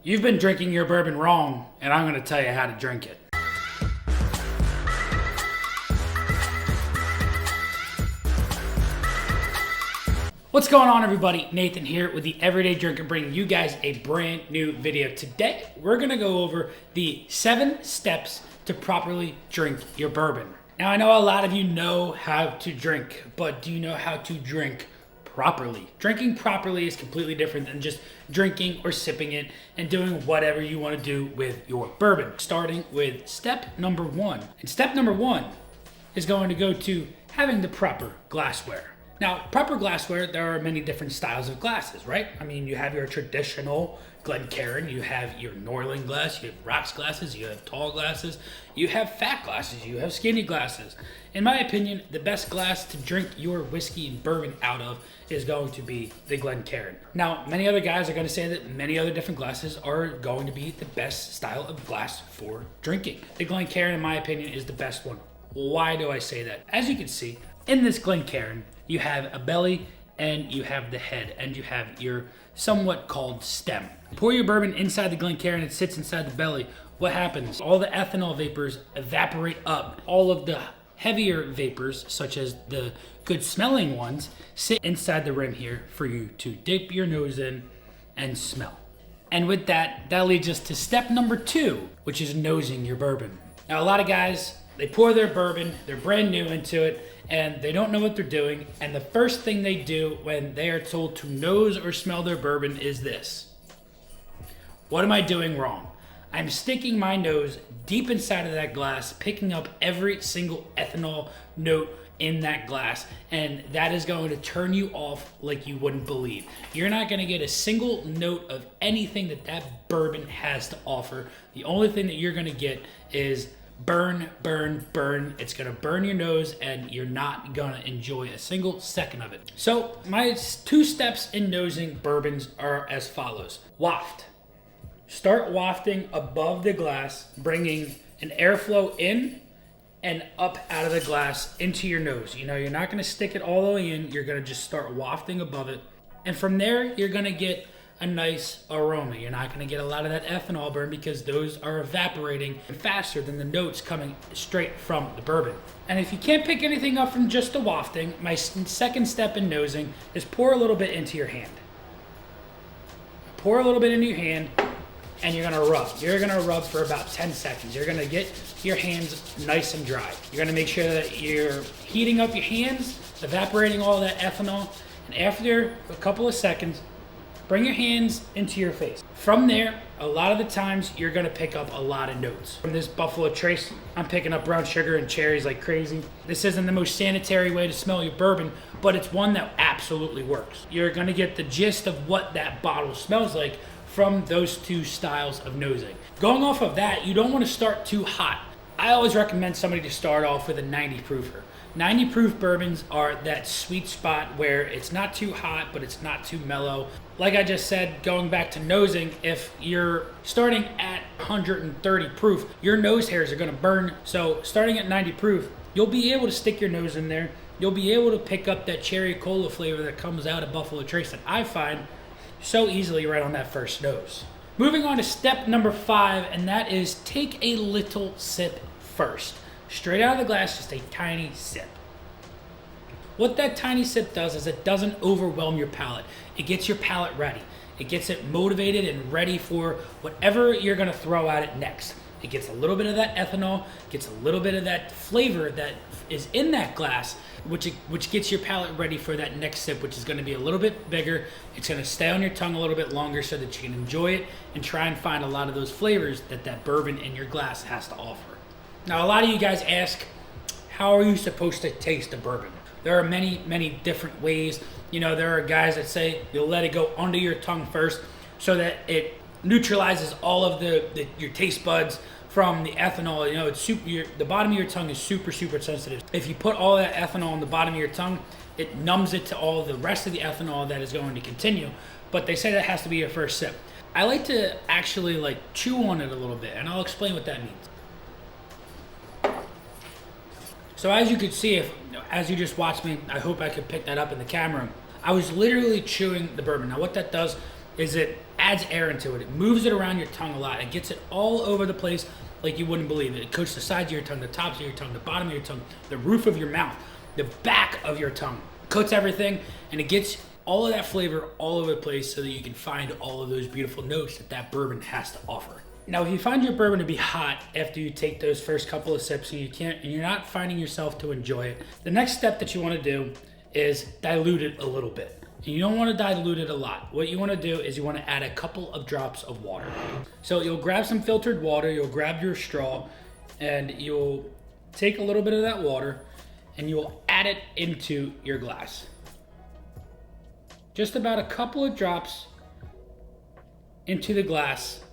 You've been drinking your bourbon wrong, and I'm going to tell you how to drink it. What's going on, everybody? Nathan here with the Everyday Drinker, bringing you guys a brand new video. Today, we're going to go over the 7 steps to properly drink your bourbon. Now, I know a lot of you know how to drink, but do you know how to drink properly? Drinking properly is completely different than just drinking or sipping it and doing whatever you want to do with your bourbon. Starting with step number 1. And step number 1 is going to go to having the proper glassware. Now, proper glassware, there are many different styles of glasses, right? I mean, you have your traditional Glencairn, you have your Norling glass, you have rocks glasses, you have tall glasses, you have fat glasses, you have skinny glasses. In my opinion, the best glass to drink your whiskey and bourbon out of is going to be the Glencairn. Now, many other guys are going to say that many other different glasses are going to be the best style of glass for drinking. The Glencairn, in my opinion, is the best one. Why do I say that? As you can see, in this Glencairn, you have a belly and you have the head and you have your somewhat called stem. Pour your bourbon inside the Glencairn, it sits inside the belly. What happens? All the ethanol vapors evaporate up. All of the heavier vapors, such as the good smelling ones, sit inside the rim here for you to dip your nose in and smell. And with that, that leads us to step number 2, which is nosing your bourbon. Now, a lot of guys, they pour their bourbon, they're brand new into it, and they don't know what they're doing. And the first thing they do when they are told to nose or smell their bourbon is this. What am I doing wrong? I'm sticking my nose deep inside of that glass, picking up every single ethanol note in that glass, and that is going to turn you off like you wouldn't believe. You're not going to get a single note of anything that bourbon has to offer. The only thing that you're going to get is burn, burn, burn. It's gonna burn your nose and you're not gonna enjoy a single second of it. So my 2 steps in nosing bourbons are as follows. Waft. Start wafting above the glass, bringing an airflow in and up out of the glass into your nose. You know, you're not gonna stick it all the way in. You're gonna just start wafting above it. And from there, you're gonna get a nice aroma. You're not going to get a lot of that ethanol burn because those are evaporating faster than the notes coming straight from the bourbon. And if you can't pick anything up from just the wafting, my second step in nosing is pour a little bit into your hand. Pour a little bit into your hand and you're going to rub. You're going to rub for about 10 seconds. You're going to get your hands nice and dry. You're going to make sure that you're heating up your hands, evaporating all that ethanol, and after a couple of seconds, bring your hands into your face. From there, a lot of the times, you're gonna pick up a lot of notes. From this Buffalo Trace, I'm picking up brown sugar and cherries like crazy. This isn't the most sanitary way to smell your bourbon, but it's one that absolutely works. You're gonna get the gist of what that bottle smells like from those 2 styles of nosing. Going off of that, you don't wanna start too hot. I always recommend somebody to start off with a 90 proofer. 90 proof bourbons are that sweet spot where it's not too hot, but it's not too mellow. Like I just said, going back to nosing, if you're starting at 130 proof, your nose hairs are gonna burn. So starting at 90 proof, you'll be able to stick your nose in there. You'll be able to pick up that cherry cola flavor that comes out of Buffalo Trace that I find so easily right on that first nose. Moving on to step number 5, and that is take a little sip first. Straight out of the glass, just a tiny sip. What that tiny sip does is it doesn't overwhelm your palate. It gets your palate ready. It gets it motivated and ready for whatever you're gonna throw at it next. It gets a little bit of that ethanol, gets a little bit of that flavor that is in that glass, which gets your palate ready for that next sip, which is gonna be a little bit bigger. It's gonna stay on your tongue a little bit longer so that you can enjoy it and try and find a lot of those flavors that bourbon in your glass has to offer. Now, a lot of you guys ask, how are you supposed to taste a bourbon? There are many, many different ways. You know, there are guys that say you'll let it go under your tongue first so that it neutralizes all of your taste buds from the ethanol. You know, the bottom of your tongue is super, super sensitive. If you put all that ethanol on the bottom of your tongue, it numbs it to all the rest of the ethanol that is going to continue. But they say that has to be your first sip. I like to actually chew on it a little bit, and I'll explain what that means. So as you could see, as you just watched me, I hope I could pick that up in the camera. I was literally chewing the bourbon. Now what that does is it adds adds air into it. It moves it around your tongue a lot. It gets it all over the place like you wouldn't believe it. It coats the sides of your tongue, the tops of your tongue, the bottom of your tongue, the roof of your mouth, the back of your tongue. It coats everything, and it gets all of that flavor all over the place so that you can find all of those beautiful notes that that bourbon has to offer. Now, if you find your bourbon to be hot after you take those first couple of sips and you're not finding yourself to enjoy it, the next step that you want to do is dilute it a little bit. And you don't want to dilute it a lot. What you want to do is you want to add a couple of drops of water. So you'll grab some filtered water, you'll grab your straw, and you'll take a little bit of that water and you'll add it into your glass. Just about a couple of drops into the glass.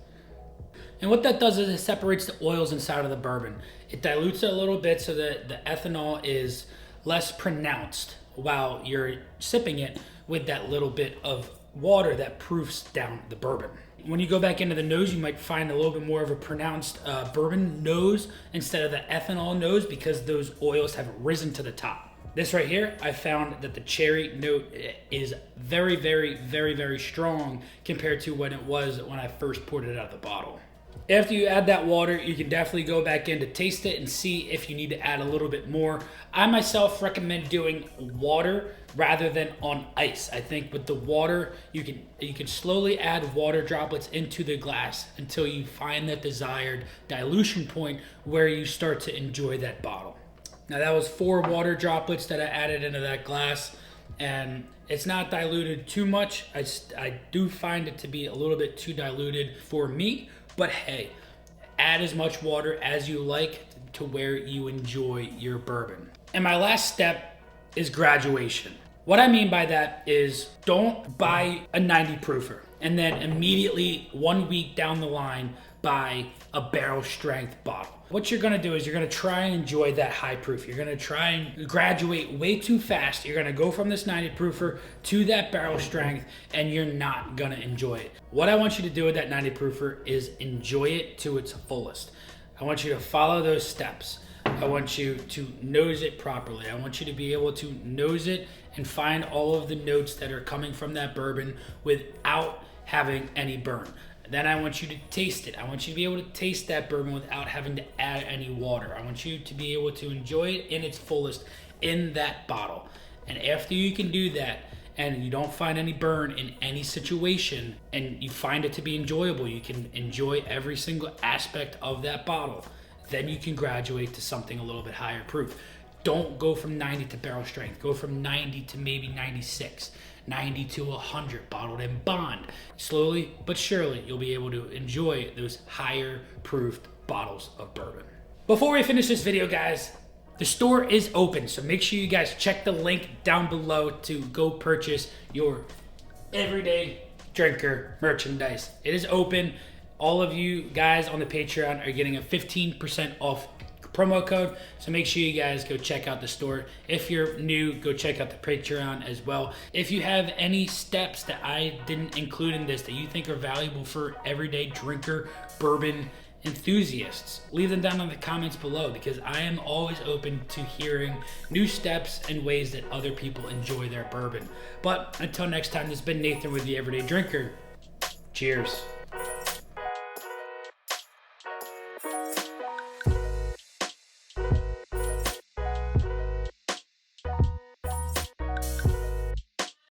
And what that does is it separates the oils inside of the bourbon. It dilutes it a little bit so that the ethanol is less pronounced while you're sipping it with that little bit of water that proofs down the bourbon. When you go back into the nose, you might find a little bit more of a pronounced bourbon nose instead of the ethanol nose because those oils have risen to the top. This right here, I found that the cherry note is very, very, very, very strong compared to when it was when I first poured it out of the bottle. After you add that water, you can definitely go back in to taste it and see if you need to add a little bit more. I myself recommend doing water rather than on ice. I think with the water, you can slowly add water droplets into the glass until you find that desired dilution point where you start to enjoy that bottle. Now that was 4 water droplets that I added into that glass, and it's not diluted too much. I do find it to be a little bit too diluted for me. But hey, add as much water as you like to where you enjoy your bourbon. And my last step is graduation. What I mean by that is don't buy a 90 proofer and then immediately 1 week down the line buy a barrel strength bottle. What you're gonna do is you're gonna try and enjoy that high proof. You're gonna try and graduate way too fast. You're gonna go from this 90 proofer to that barrel strength and you're not gonna enjoy it. What I want you to do with that 90 proofer is enjoy it to its fullest. I want you to follow those steps. I want you to nose it properly. I want you to be able to nose it and find all of the notes that are coming from that bourbon without having any burn. Then I want you to taste it. I want you to be able to taste that bourbon without having to add any water. I want you to be able to enjoy it in its fullest in that bottle. And after you can do that, and you don't find any burn in any situation, and you find it to be enjoyable, you can enjoy every single aspect of that bottle, then you can graduate to something a little bit higher proof. Don't go from 90 to barrel strength. Go from 90 to maybe 96. 90 to 100 bottled in bond. Slowly but surely, you'll be able to enjoy those higher proofed bottles of bourbon. Before we finish this video, guys, the store is open, so make sure you guys check the link down below to go purchase your everyday drinker merchandise. It is open. All of you guys on the Patreon are getting a 15% off promo code, so make sure you guys go check out the store. If you're new, go check out the Patreon as well. If you have any steps that I didn't include in this that you think are valuable for everyday drinker bourbon enthusiasts, leave them down in the comments below, because I am always open to hearing new steps and ways that other people enjoy their bourbon. But until next time, this has been Nathan with the Everyday Drinker. Cheers.